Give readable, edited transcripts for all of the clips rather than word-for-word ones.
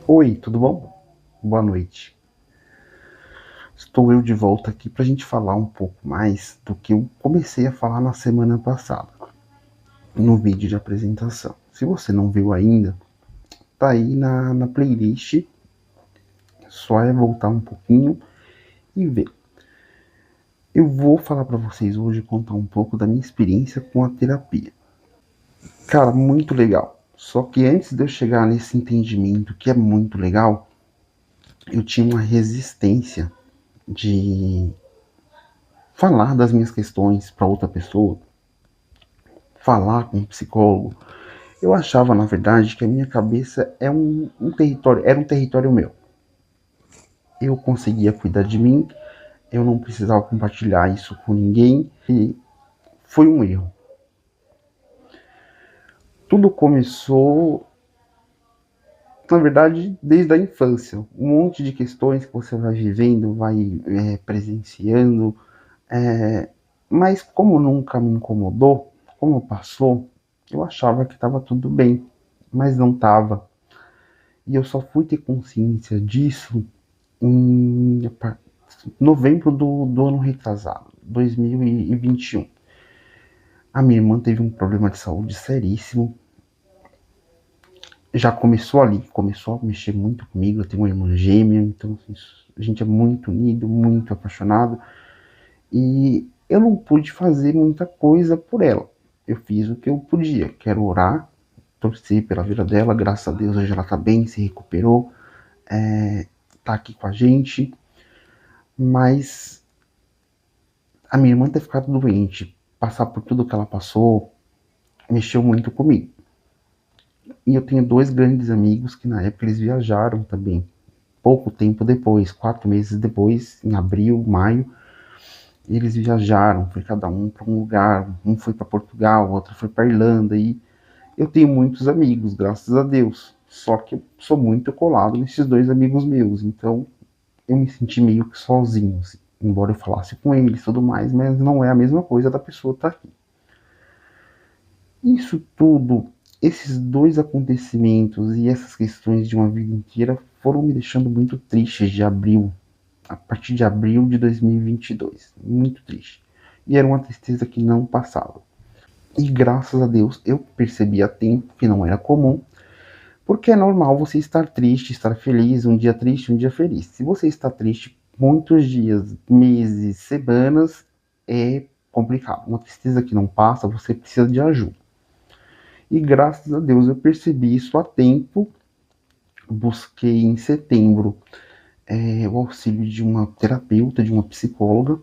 Oi, tudo bom? Boa noite. Estou eu de volta aqui para a gente falar um pouco mais do que eu comecei a falar na semana passada, no vídeo de apresentação. Se você não viu ainda, tá aí na playlist, só é voltar um pouquinho e ver. Eu vou falar para vocês hoje, contar um pouco da minha experiência com a terapia. Cara, muito legal. Só que antes de eu chegar nesse entendimento que é muito legal, eu tinha uma resistência de falar das minhas questões para outra pessoa, falar com um psicólogo. Eu achava, na verdade, que a minha cabeça era um território meu. Eu conseguia cuidar de mim, eu não precisava compartilhar isso com ninguém e foi um erro. Tudo começou, na verdade, desde a infância. Um monte de questões que você vai vivendo, vai presenciando, é, mas como nunca me incomodou, como passou, eu achava que estava tudo bem, mas não estava. E eu só fui ter consciência disso em novembro do ano retrasado, 2021. A minha irmã teve um problema de saúde seríssimo. Já começou ali, começou a mexer muito comigo. Eu tenho uma irmã gêmea, então assim, a gente é muito unido, muito apaixonado. E eu não pude fazer muita coisa por ela. Eu fiz o que eu podia, quero orar, torcer pela vida dela. Graças a Deus hoje ela tá bem, se recuperou, tá aqui com a gente. Mas a minha irmã ter ficado doente, passar por tudo que ela passou, mexeu muito comigo. E eu tenho dois grandes amigos que na época eles viajaram também. Pouco tempo depois, 4 meses depois, em abril, maio, eles viajaram, foi cada um para um lugar. Um foi para Portugal, outro foi para Irlanda. E eu tenho muitos amigos, graças a Deus. Só que eu sou muito colado nesses dois amigos meus. Então eu me senti meio que sozinho, assim, embora eu falasse com eles e tudo mais, mas não é a mesma coisa da pessoa estar aqui. Isso tudo, esses dois acontecimentos e essas questões de uma vida inteira foram me deixando muito triste a partir de abril de 2022, muito triste. E era uma tristeza que não passava. E graças a Deus eu percebi a tempo que não era comum, porque é normal você estar triste, estar feliz, um dia triste, um dia feliz. Se você está triste muitos dias, meses, semanas, é complicado. Uma tristeza que não passa, você precisa de ajuda. E graças a Deus eu percebi isso a tempo. Busquei em setembro o auxílio de uma terapeuta, de uma psicóloga,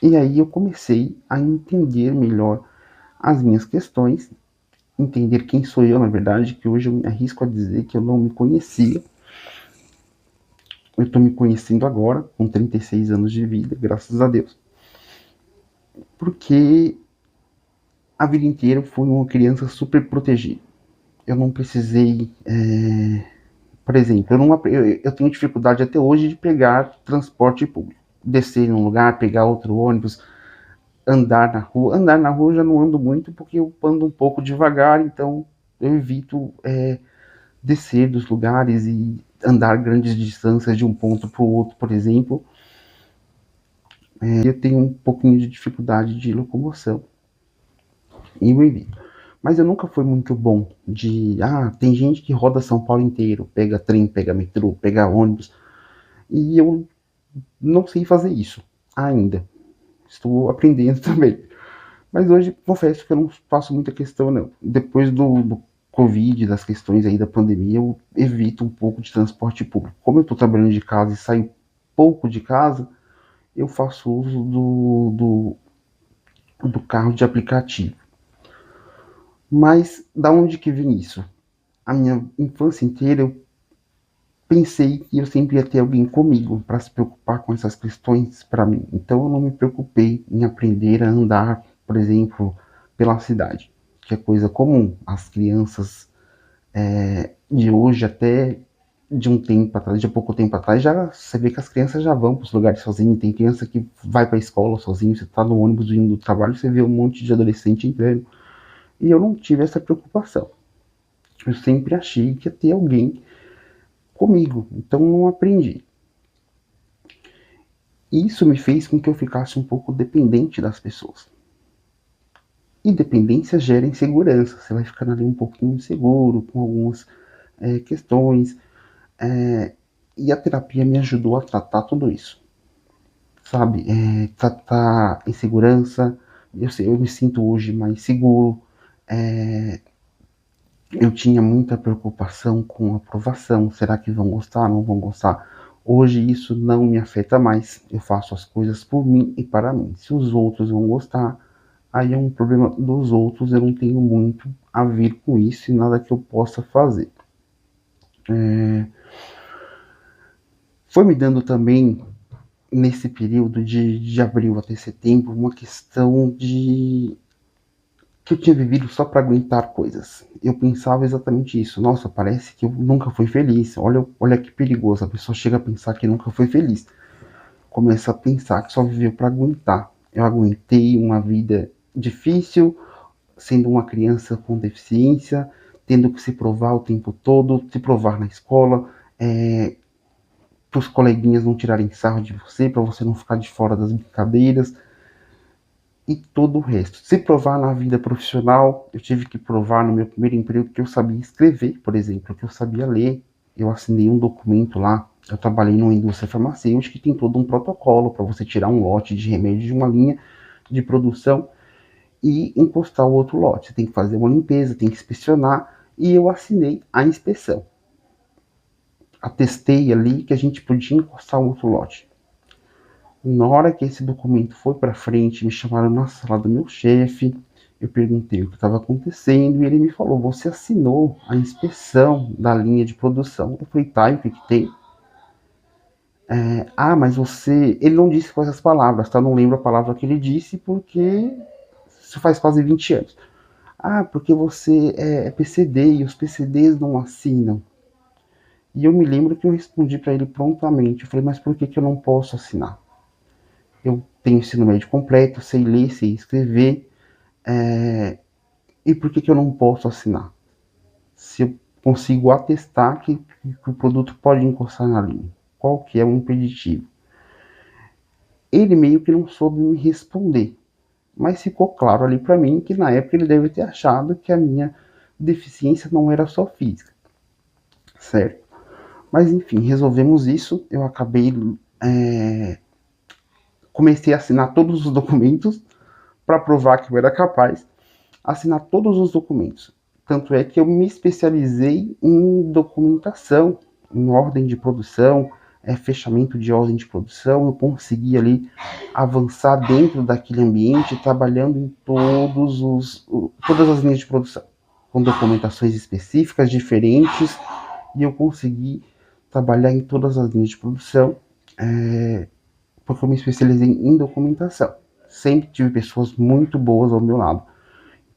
e aí eu comecei a entender melhor as minhas questões, entender quem sou eu, na verdade, que hoje eu me arrisco a dizer que eu não me conhecia. Eu estou me conhecendo agora, com 36 anos de vida, graças a Deus. Porque a vida inteira eu fui uma criança super protegida. Eu não precisei por exemplo, eu tenho dificuldade até hoje de pegar transporte público. Descer num lugar, pegar outro ônibus, andar na rua. Andar na rua eu já não ando muito porque eu ando um pouco devagar, então eu evito descer dos lugares e andar grandes distâncias de um ponto para o outro, por exemplo. Eu tenho um pouquinho de dificuldade de locomoção e eu evito. Mas eu nunca fui muito bom de. Ah, tem gente que roda São Paulo inteiro, pega trem, pega metrô, pega ônibus. E eu não sei fazer isso ainda. Estou aprendendo também. Mas hoje confesso que eu não faço muita questão, não. Depois do Covid, das questões aí da pandemia, eu evito um pouco de transporte público. Como eu estou trabalhando de casa e saio pouco de casa, eu faço uso do carro de aplicativo. Mas da onde que vem isso? A minha infância inteira eu pensei que eu sempre ia ter alguém comigo para se preocupar com essas questões para mim. Então eu não me preocupei em aprender a andar, por exemplo, pela cidade, que é coisa comum. As crianças de hoje até de um tempo atrás, de pouco tempo atrás, já você vê que as crianças já vão para os lugares sozinhas. Tem criança que vai para a escola sozinho. Você está no ônibus indo do trabalho, você vê um monte de adolescente entrando. E eu não tive essa preocupação. Eu sempre achei que ia ter alguém comigo, então não aprendi. Isso me fez com que eu ficasse um pouco dependente das pessoas. E dependência gera insegurança, você vai ficando ali um pouquinho inseguro com algumas questões. E a terapia me ajudou a tratar tudo isso, sabe? Tratar insegurança, eu me sinto hoje mais seguro. Eu tinha muita preocupação com a aprovação, será que vão gostar, não vão gostar? Hoje isso não me afeta mais, eu faço as coisas por mim e para mim. Se os outros vão gostar, aí é um problema dos outros, eu não tenho muito a ver com isso e nada que eu possa fazer. Foi me dando também, nesse período de abril até setembro, uma questão de que eu tinha vivido só para aguentar coisas. Eu pensava exatamente isso. Nossa, parece que eu nunca fui feliz. Olha que perigoso. A pessoa chega a pensar que nunca foi feliz. Começa a pensar que só viveu para aguentar. Eu aguentei uma vida difícil, sendo uma criança com deficiência, tendo que se provar o tempo todo, se provar na escola, para os coleguinhas não tirarem sarro de você, para você não ficar de fora das brincadeiras e todo o resto. Se provar na vida profissional, eu tive que provar no meu primeiro emprego que eu sabia escrever, por exemplo, que eu sabia ler. Eu assinei um documento lá. Eu trabalhei numa indústria farmacêutica que tem todo um protocolo para você tirar um lote de remédio de uma linha de produção e encostar o outro lote. Você tem que fazer uma limpeza, tem que inspecionar, e eu assinei a inspeção. Atestei ali que a gente podia encostar o outro lote. Na hora que esse documento foi para frente, me chamaram na sala do meu chefe, eu perguntei o que estava acontecendo e ele me falou: você assinou a inspeção da linha de produção. Eu falei: tá, e o que tem? Mas você. Ele não disse quais as palavras, tá? Eu não lembro a palavra que ele disse porque isso faz quase 20 anos. Porque você é PCD e os PCDs não assinam. E eu me lembro que eu respondi para ele prontamente. Eu falei: mas por que eu não posso assinar? Eu tenho ensino médio completo, sei ler, sei escrever, e por que eu não posso assinar? Se eu consigo atestar que o produto pode encostar na linha, qual que é o impeditivo? Ele meio que não soube me responder, mas ficou claro ali para mim que na época ele deve ter achado que a minha deficiência não era só física, certo? Mas enfim, resolvemos isso, eu acabei, comecei a assinar todos os documentos para provar que eu era capaz, assinar todos os documentos. Tanto é que eu me especializei em documentação, em ordem de produção, fechamento de ordem de produção. Eu consegui ali avançar dentro daquele ambiente, trabalhando em todas as linhas de produção, com documentações específicas, diferentes, e eu consegui trabalhar em todas as linhas de produção, porque eu me especializei em documentação. Sempre tive pessoas muito boas ao meu lado.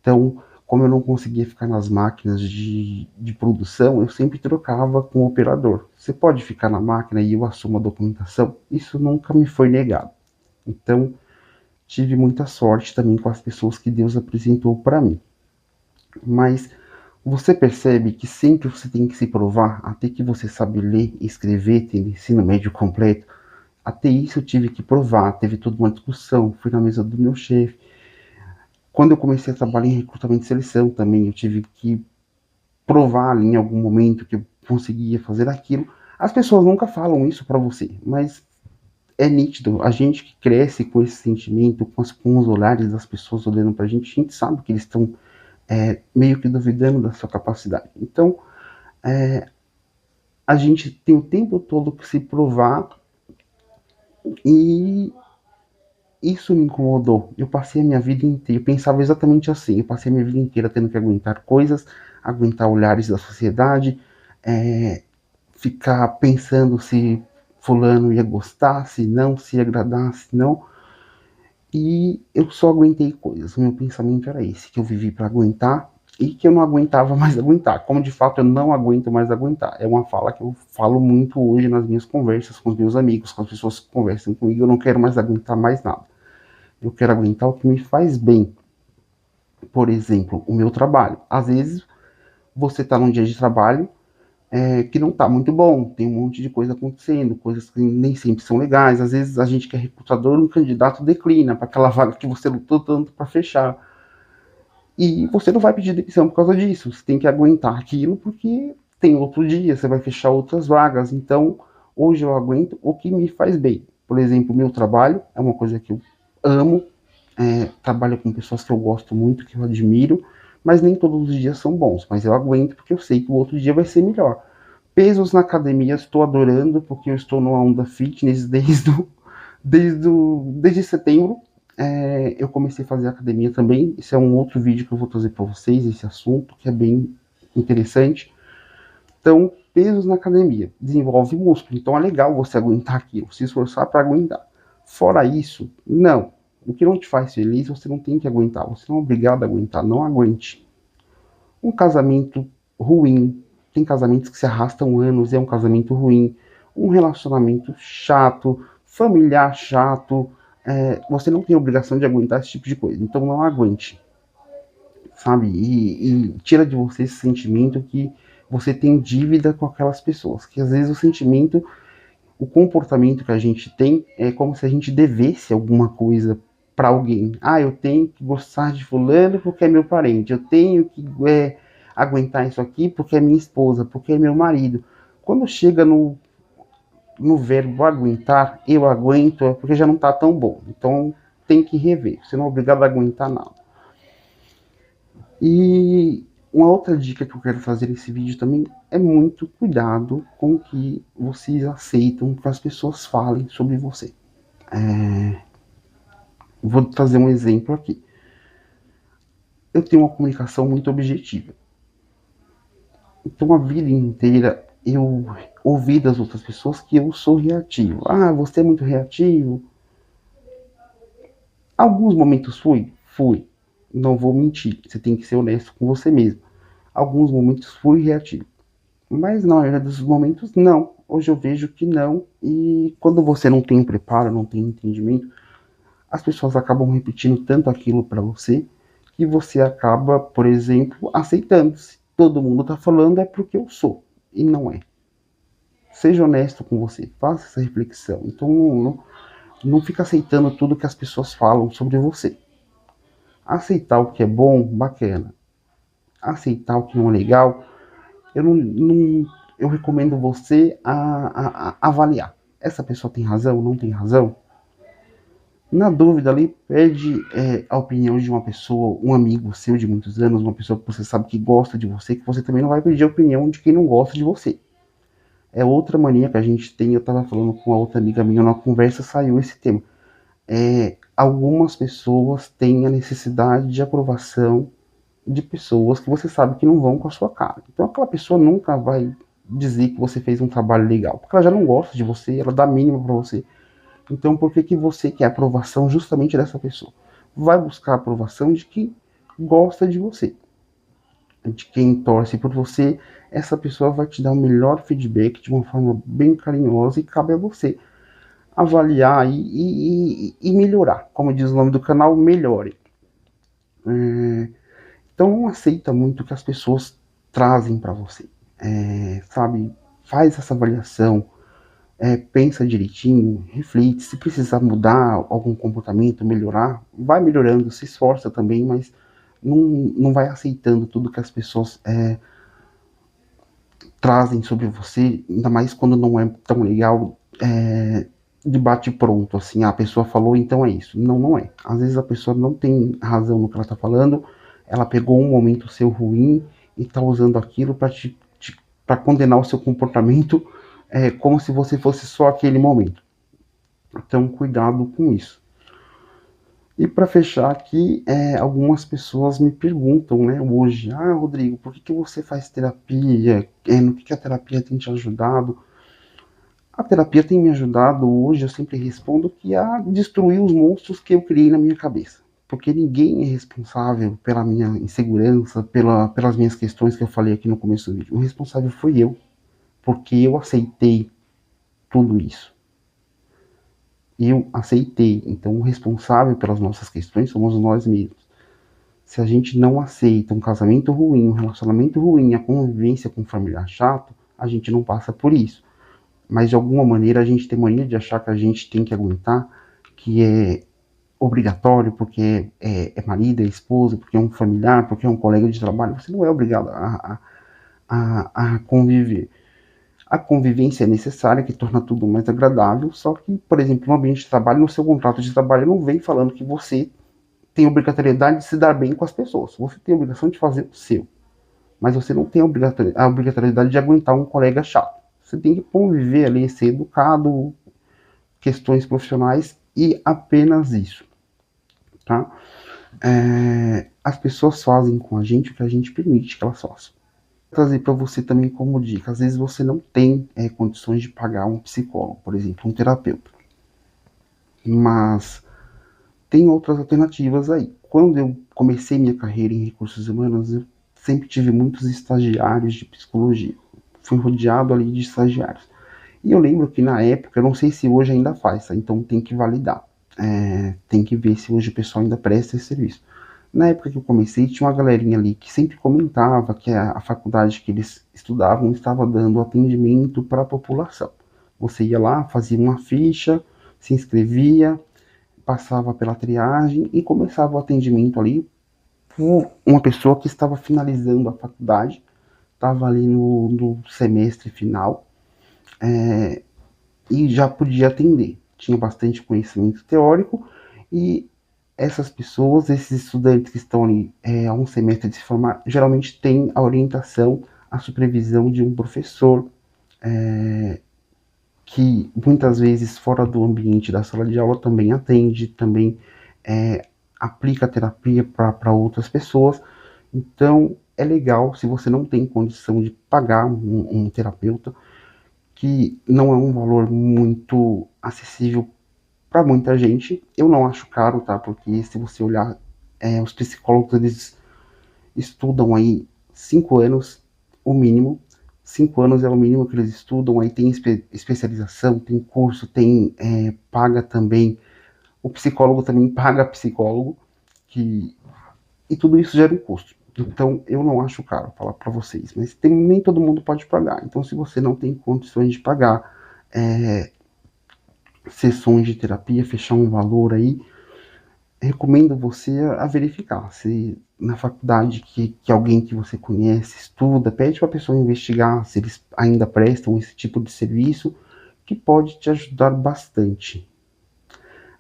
Então, como eu não conseguia ficar nas máquinas de produção, eu sempre trocava com o operador. Você pode ficar na máquina e eu assumo a documentação? Isso nunca me foi negado. Então, tive muita sorte também com as pessoas que Deus apresentou para mim. Mas você percebe que sempre você tem que se provar, até que você sabe ler e escrever, tem ensino médio completo. Até isso eu tive que provar, teve toda uma discussão, fui na mesa do meu chefe. Quando eu comecei a trabalhar em recrutamento e seleção também, eu tive que provar ali em algum momento que eu conseguia fazer aquilo. As pessoas nunca falam isso para você, mas é nítido. A gente que cresce com esse sentimento, com os olhares das pessoas olhando para a gente sabe que eles estão meio que duvidando da sua capacidade. Então, a gente tem o tempo todo que se provar e isso me incomodou. Eu passei a minha vida inteira, eu pensava exatamente assim, eu passei a minha vida inteira tendo que aguentar coisas, aguentar olhares da sociedade, ficar pensando se fulano ia gostar, se não, se ia agradar, se não. E eu só aguentei coisas. O meu pensamento era esse, que eu vivi para aguentar e que eu não aguentava mais aguentar. Como de fato eu não aguento mais aguentar. É uma fala que eu falo muito hoje nas minhas conversas com os meus amigos, com as pessoas que conversam comigo. Eu não quero mais aguentar mais nada. Eu quero aguentar o que me faz bem. Por exemplo, o meu trabalho. Às vezes você está num dia de trabalho, que não tá muito bom, tem um monte de coisa acontecendo, coisas que nem sempre são legais, às vezes a gente que é recrutador, um candidato declina para aquela vaga que você lutou tanto para fechar, e você não vai pedir demissão por causa disso, você tem que aguentar aquilo porque tem outro dia, você vai fechar outras vagas, então hoje eu aguento o que me faz bem. Por exemplo, meu trabalho é uma coisa que eu amo, trabalho com pessoas que eu gosto muito, que eu admiro, mas nem todos os dias são bons, mas eu aguento porque eu sei que o outro dia vai ser melhor. Pesos na academia, estou adorando, porque eu estou numa onda fitness desde setembro. Eu comecei a fazer academia também. Esse é um outro vídeo que eu vou trazer para vocês, esse assunto, que é bem interessante. Então, pesos na academia, desenvolve músculo. Então é legal você aguentar aquilo, se esforçar para aguentar. Fora isso, não. O que não te faz feliz, você não tem que aguentar. Você não é obrigado a aguentar, não aguente. Um casamento ruim, tem casamentos que se arrastam anos, é um casamento ruim. Um relacionamento chato, familiar chato, você não tem obrigação de aguentar esse tipo de coisa. Então não aguente, sabe? E tira de você esse sentimento que você tem dívida com aquelas pessoas. Que às vezes o sentimento, o comportamento que a gente tem é como se a gente devesse alguma coisa para alguém. Ah, eu tenho que gostar de fulano porque é meu parente. Eu tenho que aguentar isso aqui porque é minha esposa, porque é meu marido. Quando chega no verbo aguentar, eu aguento, é porque já não está tão bom. Então tem que rever. Você não é obrigado a aguentar nada. E uma outra dica que eu quero fazer nesse vídeo também é muito cuidado com o que vocês aceitam que as pessoas falem sobre você. Vou trazer um exemplo aqui. Eu tenho uma comunicação muito objetiva. Então a vida inteira eu ouvi das outras pessoas que eu sou reativo. Ah, você é muito reativo. Alguns momentos fui. Não vou mentir. Você tem que ser honesto com você mesmo. Alguns momentos fui reativo. Mas na maioria dos momentos, não. Hoje eu vejo que não. E quando você não tem preparo, não tem entendimento, as pessoas acabam repetindo tanto aquilo para você que você acaba, por exemplo, aceitando. Se todo mundo está falando é porque eu sou. E não é. Seja honesto com você. Faça essa reflexão. Então não fica aceitando tudo que as pessoas falam sobre você. Aceitar o que é bom, bacana. Aceitar o que não é legal, eu recomendo você a avaliar. Essa pessoa tem razão, não tem razão? Na dúvida ali, pede a opinião de uma pessoa, um amigo seu de muitos anos, uma pessoa que você sabe que gosta de você, que você também não vai pedir a opinião de quem não gosta de você. É outra mania que a gente tem, eu estava falando com uma outra amiga minha, numa conversa saiu esse tema. Algumas pessoas têm a necessidade de aprovação de pessoas que você sabe que não vão com a sua cara. Então aquela pessoa nunca vai dizer que você fez um trabalho legal, porque ela já não gosta de você, ela dá mínima para você. Então por que você quer a aprovação justamente dessa pessoa? Vai buscar a aprovação de quem gosta de você, de quem torce por você. Essa pessoa vai te dar o melhor feedback de uma forma bem carinhosa e cabe a você avaliar e melhorar. Como diz o nome do canal, melhore. Então não aceita muito o que as pessoas trazem para você. Sabe, faz essa avaliação, pensa direitinho, reflete, se precisar mudar algum comportamento, melhorar, vai melhorando, se esforça também, mas não vai aceitando tudo que as pessoas trazem sobre você, ainda mais quando não é tão legal, de bate pronto, assim, a pessoa falou, então é isso. Não, não é. Às vezes a pessoa não tem razão no que ela está falando, ela pegou um momento seu ruim e está usando aquilo para condenar o seu comportamento, como se você fosse só aquele momento. Então, cuidado com isso. E para fechar aqui, algumas pessoas me perguntam, né, hoje, Rodrigo, por que você faz terapia? No que a terapia tem te ajudado? A terapia tem me ajudado hoje, eu sempre respondo que a destruir os monstros que eu criei na minha cabeça. Porque ninguém é responsável pela minha insegurança, pelas minhas questões que eu falei aqui no começo do vídeo. O responsável foi eu, porque eu aceitei tudo isso. Eu aceitei. Então, o responsável pelas nossas questões somos nós mesmos. Se a gente não aceita um casamento ruim, um relacionamento ruim, a convivência com um familiar chato, a gente não passa por isso. Mas de alguma maneira a gente tem mania de achar que a gente tem que aguentar, que é obrigatório, porque é marido, é esposa, porque é um familiar, porque é um colega de trabalho. Você não é obrigado a conviver. A convivência é necessária, que torna tudo mais agradável, só que, por exemplo, no ambiente de trabalho, no seu contrato de trabalho, não vem falando que você tem obrigatoriedade de se dar bem com as pessoas. Você tem a obrigação de fazer o seu, mas você não tem a obrigatoriedade de aguentar um colega chato. Você tem que conviver ali, ser educado, questões profissionais e apenas isso, tá? As pessoas fazem com a gente o que a gente permite que elas façam. Vou trazer para você também como dica, às vezes você não tem condições de pagar um psicólogo, por exemplo, um terapeuta, mas tem outras alternativas aí. Quando eu comecei minha carreira em recursos humanos, eu sempre tive muitos estagiários de psicologia. Fui rodeado ali de estagiários. E eu lembro que na época, eu não sei se hoje ainda faz, tá? Então tem que validar. Tem que ver se hoje o pessoal ainda presta esse serviço. Na época que eu comecei, tinha uma galerinha ali que sempre comentava que a faculdade que eles estudavam estava dando atendimento para a população. Você ia lá, fazia uma ficha, se inscrevia, passava pela triagem e começava o atendimento ali por uma pessoa que estava finalizando a faculdade, estava ali no semestre final, e já podia atender. Tinha bastante conhecimento teórico e essas pessoas, esses estudantes que estão ali há um semestre de se formar, geralmente têm a orientação, a supervisão de um professor, que muitas vezes fora do ambiente da sala de aula também atende, também aplica terapia para outras pessoas. Então é legal, se você não tem condição de pagar um terapeuta, que não é um valor muito acessível para muita gente. Eu não acho caro, tá? Porque se você olhar, os psicólogos eles estudam aí 5 anos, o mínimo. 5 anos é o mínimo que eles estudam, aí tem especialização, tem curso, tem paga também. O psicólogo também paga psicólogo, que, e tudo isso gera um custo. Então eu não acho caro falar para vocês, mas nem todo mundo pode pagar. Então se você não tem condições de pagar sessões de terapia, fechar um valor aí, recomendo você a verificar se na faculdade que alguém que você conhece estuda, pede para a pessoa investigar se eles ainda prestam esse tipo de serviço, que pode te ajudar bastante.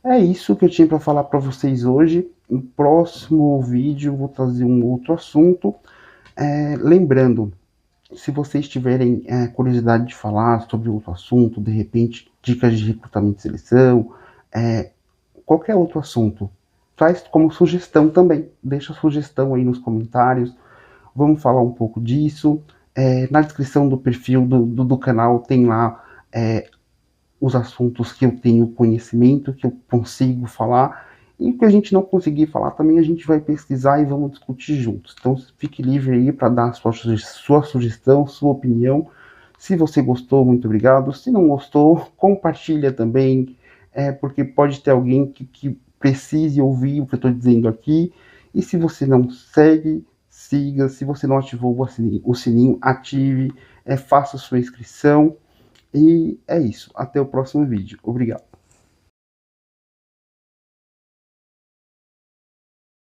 É isso que eu tinha para falar para vocês hoje. No próximo vídeo vou trazer um outro assunto. Lembrando, se vocês tiverem curiosidade de falar sobre outro assunto, de repente dicas de recrutamento e seleção, qualquer outro assunto, faz como sugestão também. Deixa a sugestão aí nos comentários. Vamos falar um pouco disso. Na descrição do perfil do canal tem lá os assuntos que eu tenho conhecimento, que eu consigo falar. E o que a gente não conseguir falar também, a gente vai pesquisar e vamos discutir juntos. Então fique livre aí para dar a sua sugestão, sua opinião. Se você gostou, muito obrigado. Se não gostou, compartilha também, porque pode ter alguém que precise ouvir o que eu estou dizendo aqui. E se você não segue, siga. Se você não ativou o sininho, ative, faça sua inscrição. E é isso. Até o próximo vídeo. Obrigado.